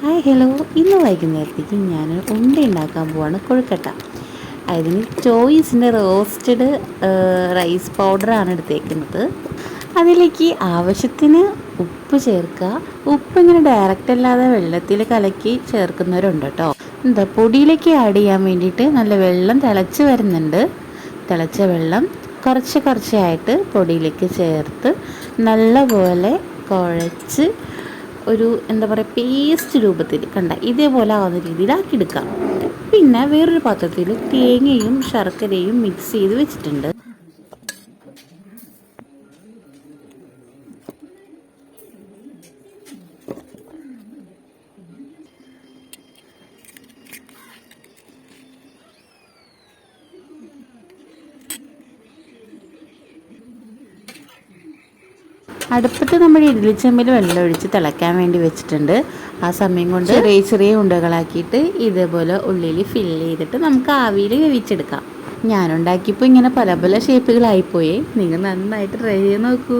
Hi hello, ഇന്ന് വൈകുന്നേരത്തേക്ക് ഞാൻ ഉണ്ട ഉണ്ടാക്കാൻ പോവാണ്, കൊഴുക്കട്ട. അതിന് ചോയ്സിൻ്റെ റോസ്റ്റഡ് റൈസ് പൗഡറാണ് എടുത്തേക്കുന്നത്. അതിലേക്ക് ആവശ്യത്തിന് ഉപ്പ് ചേർക്കുക. ഉപ്പ് ഇങ്ങനെ ഡയറക്റ്റ് അല്ലാതെ വെള്ളത്തിൽ കലക്കി ചേർക്കുന്നവരുണ്ട് കേട്ടോ. എന്താ പൊടിയിലേക്ക് ആഡ് ചെയ്യാൻ വേണ്ടിയിട്ട് നല്ല വെള്ളം തിളച്ച് വരുന്നുണ്ട്. തിളച്ച വെള്ളം കുറച്ചായിട്ട് പൊടിയിലേക്ക് ചേർത്ത് നല്ലപോലെ കുഴച്ച് ഒരു എന്താ പറയുക പേസ്റ്റ് രൂപത്തിൽ കണ്ട ഇതേപോലെ ആവുന്ന രീതിയിലാക്കിയെടുക്കാം. പിന്നെ വേറൊരു പാത്രത്തിൽ തേങ്ങയും ശർക്കരയും മിക്സ് ചെയ്ത് വെച്ചിട്ടുണ്ട്. അടുപ്പത്ത് നമ്മൾ ഇഡ്ഡലിച്ചെമ്പിൽ വെള്ളം ഒഴിച്ച് തിളയ്ക്കാൻ വേണ്ടി വെച്ചിട്ടുണ്ട്. ആ സമയം കൊണ്ട് ചെറിയ ഉണ്ടകളാക്കിയിട്ട് ഇതേപോലെ ഉള്ളിൽ ഫില്ല് ചെയ്തിട്ട് നമുക്ക് ആവിയിൽ വേവിച്ചെടുക്കാം. ഞാനുണ്ടാക്കിയപ്പോൾ ഇങ്ങനെ പല ഷേപ്പുകളായിപ്പോയി. നിങ്ങൾ നന്നായിട്ട് ട്രൈ ചെയ്ത് നോക്കൂ.